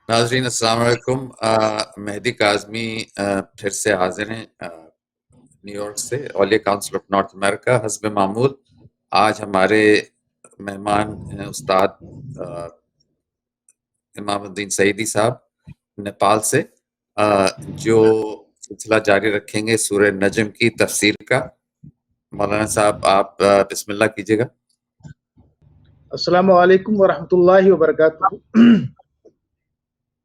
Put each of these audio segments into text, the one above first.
ناظرین السلام علیکم۔ مہدی کاظمی پھر سے حاضر ہیں نیو یارک سے، اولیاء کاؤنسل آف نارتھ امریکہ۔ حسب معمول آج ہمارے مہمان ہیں استاد امام الدین سعیدی صاحب نیپال سے، جو سلسلہ جاری رکھیں گے سورہ نجم کی تفسیر کا۔ مولانا صاحب آپ بسم اللہ کیجیے گا۔ السلام علیکم ورحمۃ اللہ وبرکاتہ۔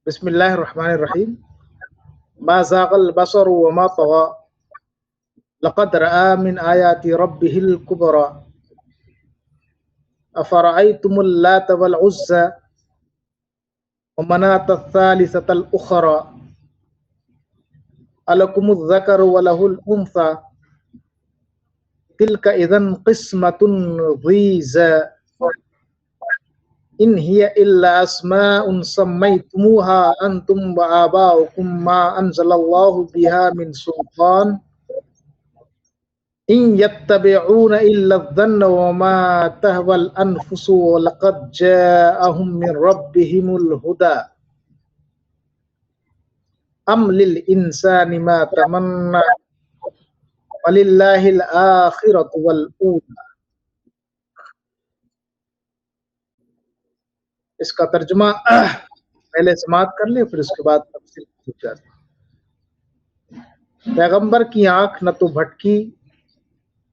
بسم اللہ الرحمن الرحیم۔ ما زاغ البصر وما طغى لقد رأى من آیات ربه الكبرى افرأيتم اللات والعزى ومناة الثالثة الأخرى ألكم الذكر وله الأنثى تلك إذن قسمة ضيزى إن هي إلا أسماء سميتموها أنتم وآباؤكم ما أنزل الله بها من سلطان إن يتبعون إلا الظن وما تهوى الأنفس ولقد جاءهم من ربهم الهدى أم للإنسان ما تمنى ولله الآخرة والأولى۔ اس کا ترجمہ پہلے سماعت کر لیں، پھر اس کے بعد تفصیل پوچھ جاتے ہیں۔ پیغمبر کی آنکھ نہ تو بھٹکی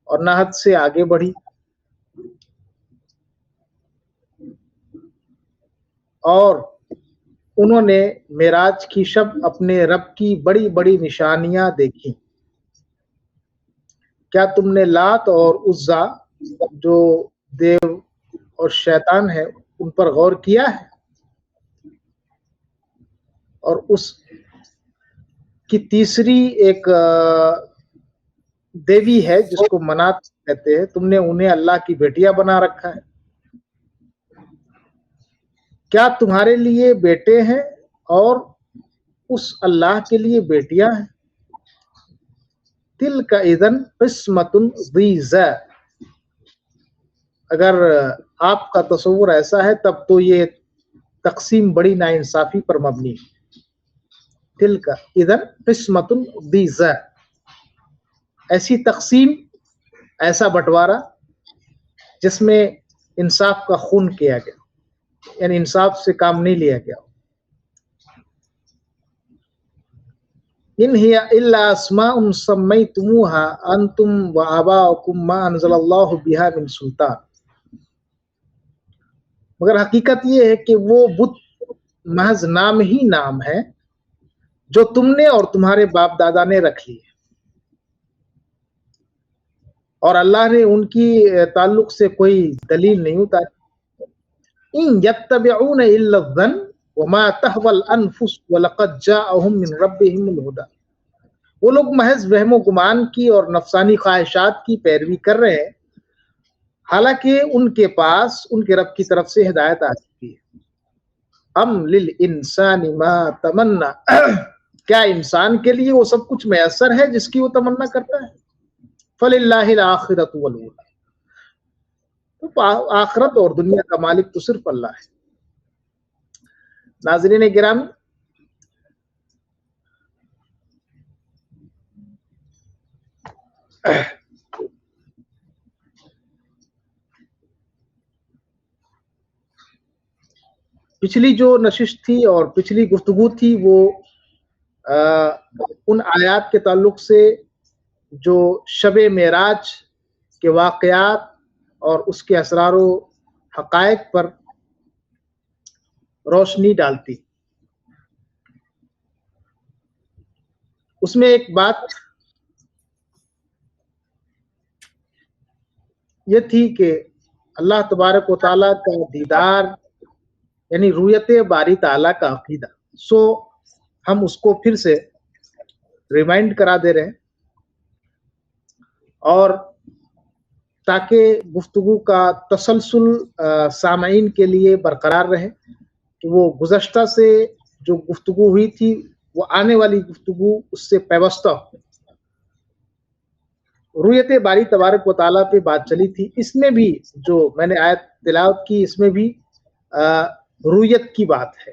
اور نہ حد سے آگے بڑھی، اور انہوں نے معراج کی شب اپنے رب کی بڑی بڑی نشانیاں دیکھی۔ کیا تم نے لات اور عزا جو دیو اور شیطان ہے ان پر غور کیا ہے؟ اور اس کی تیسری ایک دیوی ہے جس کو منات کہتے ہیں، تم نے انہیں اللہ کی بیٹیاں بنا رکھا ہے۔ کیا تمہارے لیے بیٹے ہیں اور اس اللہ کے لیے بیٹیاں ہیں؟ تلک اذن قسمۃ ضیزی، اگر آپ کا تصور ایسا ہے تب تو یہ تقسیم بڑی ناانصافی پر مبنی ہے۔ تلک اذن قسمۃ ضیزی، ایسی تقسیم، ایسا بٹوارا جس میں انصاف کا خون کیا گیا، یعنی انصاف سے کام نہیں لیا گیا۔ ان ہی الا اسماء سمیتموها انتم وآباؤکم ما انزل اللہ بها من سلطان، مگر حقیقت یہ ہے کہ وہ بت محض نام ہی نام ہے جو تم نے اور تمہارے باپ دادا نے رکھ لی، اور اللہ نے ان کی تعلق سے کوئی دلیل نہیں اتاری۔ ان یتبعون الا الظن وما تهوى الانفس ولقد جاءهم من ربهم الهدى، وہ لوگ محض وہم و گمان کی اور نفسانی خواہشات کی پیروی کر رہے ہیں، حالانکہ ان کے پاس ان کے رب کی طرف سے ہدایت آ چکی ہے۔ ام للانسان ما تمنا، کیا انسان کے لیے وہ سب کچھ میسر ہے جس کی وہ تمنا کرتا ہے؟ فللہ الآخرۃ والأولی، تو آخرت اور دنیا کا مالک تو صرف اللہ ہے۔ ناظرین گرامی، پچھلی جو نشست تھی اور پچھلی گفتگو تھی وہ ان آیات کے تعلق سے جو شب معراج کے واقعات اور اس کے اسرار و حقائق پر روشنی ڈالتی۔ اس میں ایک بات یہ تھی کہ اللہ تبارک و تعالیٰ کا دیدار یعنی رویت باری تعالیٰ کا عقیدہ، سو ہم اس کو پھر سے ریمائنڈ کرا دے رہے ہیں، اور تاکہ گفتگو کا تسلسل سامعین کے لیے برقرار رہے کہ وہ گزشتہ سے جو گفتگو ہوئی تھی وہ آنے والی گفتگو اس سے پیوستہ ہو۔ رویت باری تبارک و تعالیٰ پہ بات چلی تھی، اس میں بھی جو میں نے آیت تلاوت کی اس میں بھی رویت کی بات ہے،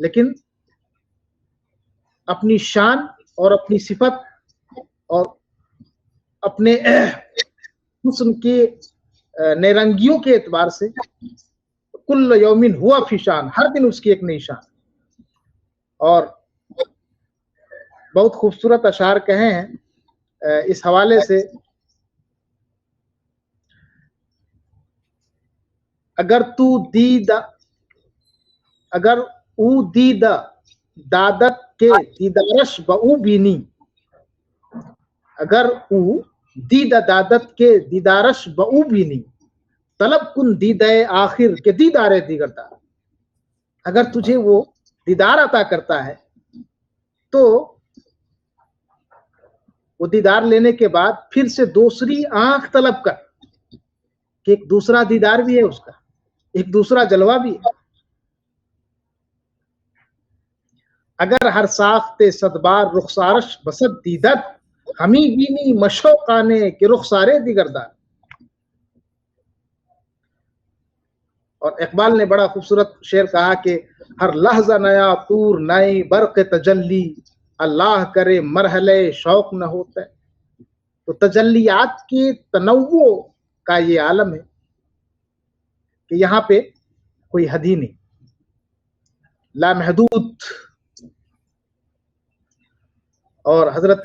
لیکن اپنی شان اور اپنی صفت اور اپنے حسن کی نیرنگیوں کے اعتبار سے کل یومن ہوا فی شان، ہر دن اس کی ایک نئی شان. اور بہت خوبصورت اشعار کہے ہیں اس حوالے سے. اگر او دیدہ دادت کے دیدارش بہو بینی، اگر او دیدہ دادت کے دیدارش بہو بینی طلب کن دیدہ آخر کے دیدار دیگر دار. اگر تجھے وہ دیدار عطا کرتا ہے تو وہ دیدار لینے کے بعد پھر سے دوسری آنکھ طلب کر کہ ایک دوسرا دیدار بھی ہے، اس کا ایک دوسرا جلوہ بھی ہے. اگر ہر ساختے صدبار رخسارش بسد دیدت ہمیں بینی مشوقانے کے رخسارے دیگر دار. اور اقبال نے بڑا خوبصورت شعر کہا کہ ہر لحظہ نیا طور نئی برق تجلی، اللہ کرے مرحلے شوق نہ ہوتا ہے. تو تجلیات کے تنوع کا یہ عالم ہے کہ یہاں پہ کوئی حد ہی نہیں، لامحدود. اور حضرت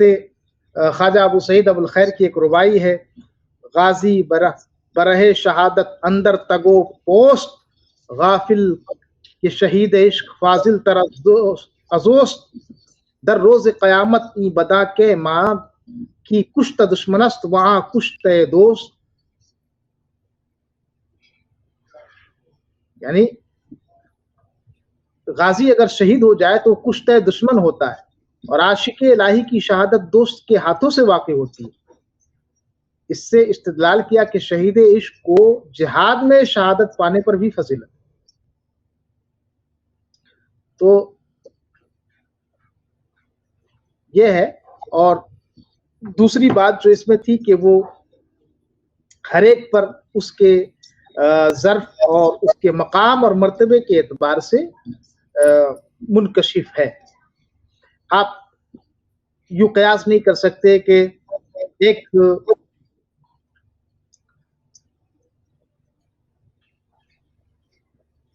خواجہ ابو سعید ابو الخیر کی ایک ربائی ہے، غازی برہ شہادت اندر تگو پوست، غافل کہ شہید عشق فاضل تر ازوست، در روز قیامت ای بدا کے ماں کی کشت دشمنست وہاں کشت دوست. یعنی غازی اگر شہید ہو جائے تو کشت دشمن ہوتا ہے، اور عاشق الہی کی شہادت دوست کے ہاتھوں سے واقع ہوتی ہے. اس سے استدلال کیا کہ شہید عشق کو جہاد میں شہادت پانے پر بھی فضیلت. تو یہ ہے. اور دوسری بات جو اس میں تھی کہ وہ ہر ایک پر اس کے ظرف اور اس کے مقام اور مرتبے کے اعتبار سے منکشف ہے. آپ یوں قیاس نہیں کر سکتے کہ ایک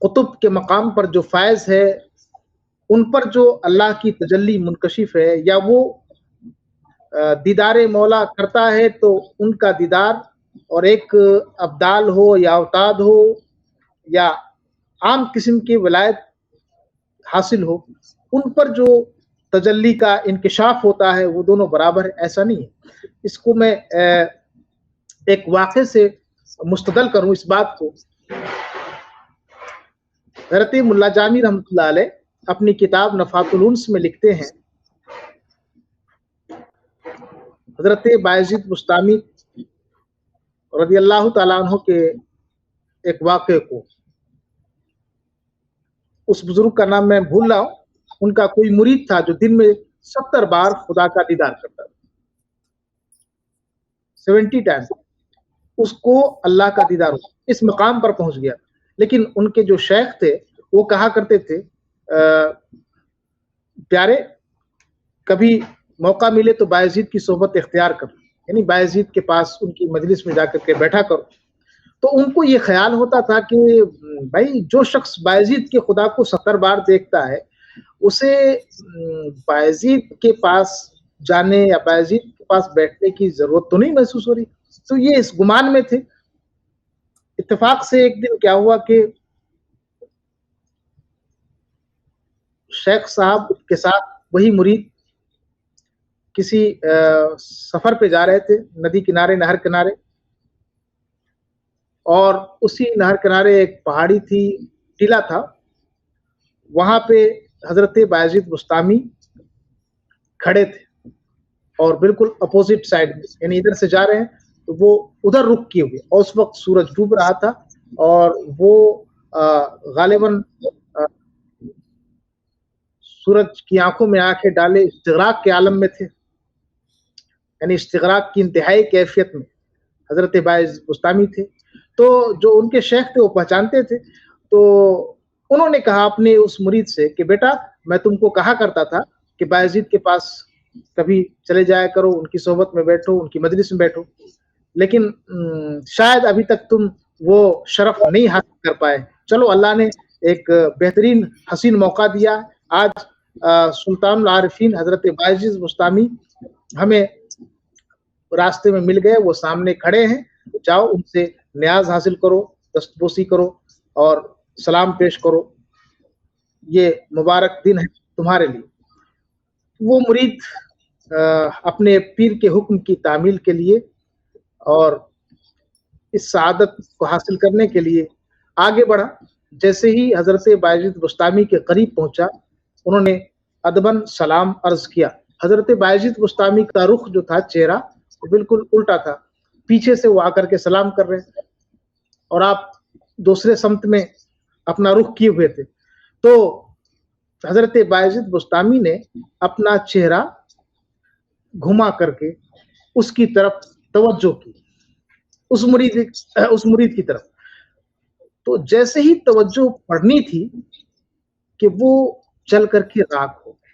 قطب کے مقام پر جو فائز ہے ان پر جو اللہ کی تجلی منکشف ہے، یا وہ دیدار مولا کرتا ہے تو ان کا دیدار، اور ایک ابدال ہو یا اوتاد ہو یا عام قسم کی ولایت حاصل ہو، ان پر جو تجلی کا انکشاف ہوتا ہے وہ دونوں برابر ہے، ایسا نہیں ہے. اس کو میں ایک واقعے سے مستدل کروں اس بات کو. حضرت ملا جامی رحمۃ اللہ علیہ اپنی کتاب نفحات الانس میں لکھتے ہیں حضرت بایزید بستامی رضی اللہ تعالیٰ عنہ کے ایک واقعے کو. اس بزرگ کا نام میں بھول رہا ہوں. ان کا کوئی مرید تھا جو دن میں 70 بار خدا کا دیدار کرتا تھا، 70 ٹائم اس کو اللہ کا دیدار ہو، اس مقام پر پہنچ گیا. لیکن ان کے جو شیخ تھے وہ کہا کرتے تھے پیارے کبھی موقع ملے تو بایزید کی صحبت اختیار کرو، یعنی بایزید کے پاس ان کی مجلس میں جا کر کے بیٹھا کرو. تو ان کو یہ خیال ہوتا تھا کہ بھائی جو شخص بایزید کے خدا کو 70 بار دیکھتا ہے اسے بایزید کے پاس جانے یا بایزید کے پاس بیٹھنے کی ضرورت تو نہیں محسوس ہو رہی. تو یہ اس گمان میں تھے. اتفاق سے ایک دن کیا ہوا کہ شیخ صاحب کے ساتھ وہی مرید کسی سفر پہ جا رہے تھے، ندی کنارے، نہر کنارے، اور اسی نہر کنارے ایک پہاڑی تھی، ٹیلا تھا. وہاں پہ حضرت بایزید بستامی کھڑے تھے اور بالکل اپوزٹ سائڈ میں، یعنی ادھر سے جا رہے ہیں تو وہ ادھر رک کیے ہوئے، اور اس وقت سورج ڈوب رہا تھا اور وہ غالباً سورج کی آنکھوں میں آنکھیں ڈالے استغراق کے عالم میں تھے، یعنی استغراق کی انتہائی کیفیت میں حضرت بایزید بستامی تھے. تو جو ان کے شیخ تھے وہ پہچانتے تھے، تو انہوں نے کہا اپنے اس مرید سے کہ بیٹا میں تم کو کہا کرتا تھا کہ بایزید کے پاس کبھی چلے جایا کرو، ان کی صحبت میں بیٹھو، ان کی مجلس میں بیٹھو، لیکن شاید ابھی تک تم وہ شرف نہیں حاصل کر پائے. چلو اللہ نے ایک بہترین حسین موقع دیا. آج سلطان العارفین حضرت بایزید بسطامی ہمیں راستے میں مل گئے، وہ سامنے کھڑے ہیں. جاؤ ان سے نیاز حاصل کرو، دستبوسی کرو اور سلام پیش کرو. یہ مبارک دن ہے تمہارے لیے. وہ مرید اپنے پیر کے حکم کی تعمیل کے لیے اور اس سعادت کو حاصل کرنے کے لیے آگے بڑھا. جیسے ہی حضرت بایزید بسطامی کے قریب پہنچا انہوں نے ادباً سلام عرض کیا. حضرت بایزید بسطامی کا رخ جو تھا، چہرہ بالکل الٹا تھا. پیچھے سے وہ آ کر کے سلام کر رہے تھے اور آپ دوسرے سمت میں اپنا رخ کیے ہوئے تھے. تو حضرت بایزید بسطامی نے اپنا چہرہ گھما کر کے اس کی طرف توجہ کی، اس مرید کی طرف. تو جیسے ہی توجہ پڑنی تھی کہ وہ چل کر کے راکھ ہو گئے.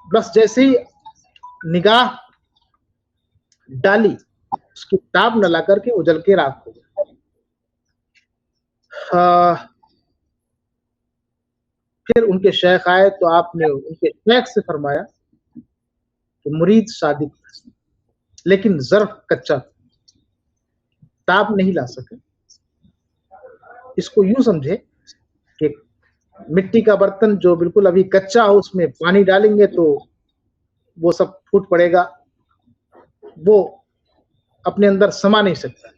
بس جیسے ہی نگاہ ڈالی اس کی تاب نہ لا کر کے اجل کے راکھ ہو گئے. پھر ان کے شیخ آئے تو آپ نے ان کے شیخ سے فرمایا کہ مرید صادق تھا لیکن ظرف کچا تھا، تاب نہیں لا سکے. اس کو یوں سمجھے کہ مٹی کا برتن جو بالکل ابھی کچا ہو اس میں پانی ڈالیں گے تو وہ سب پھوٹ پڑے گا، وہ اپنے اندر سما نہیں سکتا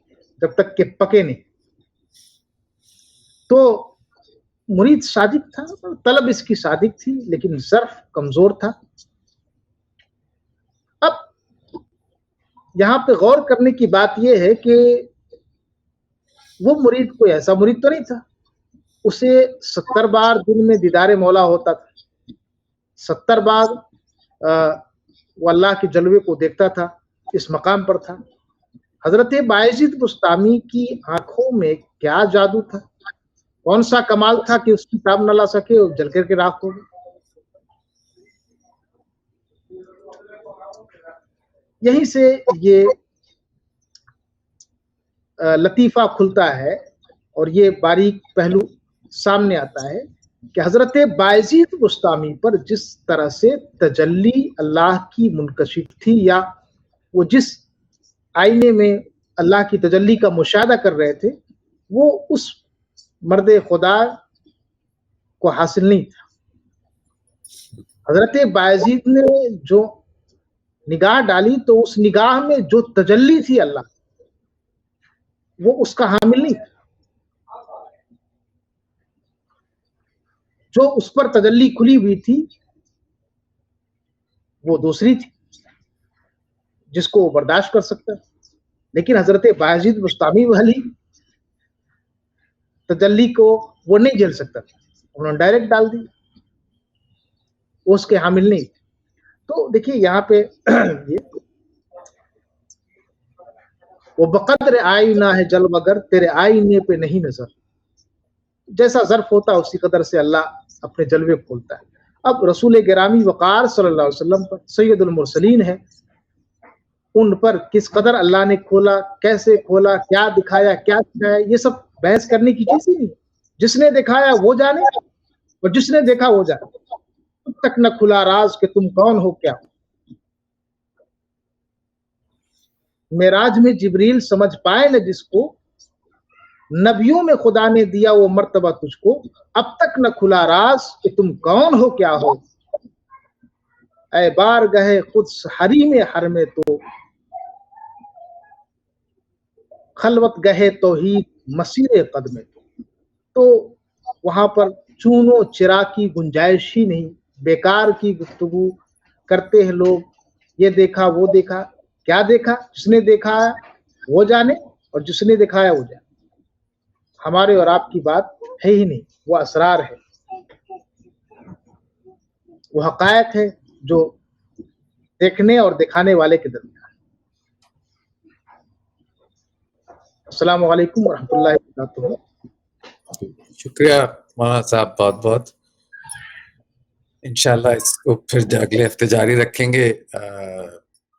جب تک کہ پکے نہیں. تو مرید صادق تھا، طلب اس کی صادق تھی لیکن ظرف کمزور تھا. اب یہاں پہ غور کرنے کی بات یہ ہے کہ وہ مرید کوئی ایسا مرید تو نہیں تھا. اسے 70 بار دن میں دیدار مولا ہوتا تھا، 70 بار وہ اللہ کے جلوے کو دیکھتا تھا، اس مقام پر تھا. حضرت بایزید بسطامی کی آنکھوں میں کیا جادو تھا، کون سا کمال تھا کہ اس کی تاب نہ لا سکے اور جل کر کے راکھ ہو گئے. یہیں سے یہ لطیفہ کھلتا ہے اور یہ باریک پہلو سامنے آتا ہے کہ حضرت بایزید بسطامی پر جس طرح سے تجلی اللہ کی منکشف تھی، یا وہ جس آئینے میں اللہ کی تجلی کا مشاہدہ کر رہے تھے، وہ اس مرد خدا کو حاصل نہیں تھا. حضرت بایزید نے جو نگاہ ڈالی تو اس نگاہ میں جو تجلی تھی اللہ، وہ اس کا حامل نہیں تھا. جو اس پر تجلی کھلی ہوئی تھی وہ دوسری تھی جس کو وہ برداشت کر سکتا ہے. لیکن حضرت بایزید بسطامی والی تجلی کو وہ نہیں جھیل سکتا تھا، انہوں نے ڈائریکٹ ڈال دی، وہ اس کے حامل نہیں تھے. تو دیکھیے یہاں پہ یہ وہ بقدر آئینہ ہے جل مگر تیرے آئینے پہ نہیں نظر. جیسا ظرف ہوتا ہے اسی قدر سے اللہ اپنے جلوے کھولتا ہے. اب رسول گرامی وقار صلی اللہ علیہ وسلم پر سید المرسلین ہے، ان پر کس قدر اللہ نے کھولا، کیسے کھولا، کیا دکھایا، کیا دکھایا، یہ سب بحث کرنے کی چیز ہی نہیں. جس نے دکھایا وہ جانے اور جس نے دیکھا وہ جانے. تب تک نہ کھلا راز کہ تم کون ہو کیا. معراج میں جبریل سمجھ پائے نہ جس کو، نبیوں میں خدا نے دیا وہ مرتبہ تجھ کو. اب تک نہ کھلا راز کہ تم کون ہو کیا ہو. اے بار گہے قدس حریم حرم تو، خلوت گہے توحید مسیر قدم تو. تو وہاں پر چونو چرا کی گنجائش ہی نہیں، بیکار کی گفتگو کرتے ہیں لوگ. یہ دیکھا وہ دیکھا، کیا دیکھا؟ جس نے دیکھا وہ جانے اور جس نے دکھایا وہ جانے. ہمارے اور آپ کی بات ہے ہی نہیں، وہ اسرار ہے، وہ حقائق ہے جو دیکھنے اور دکھانے والے کے درمیان. السلام علیکم ورحمۃ اللہ وبرکاتہ. شکریہ مولانا صاحب بہت بہت. انشاءاللہ اس کو پھر اگلے ہفتے جاری رکھیں گے.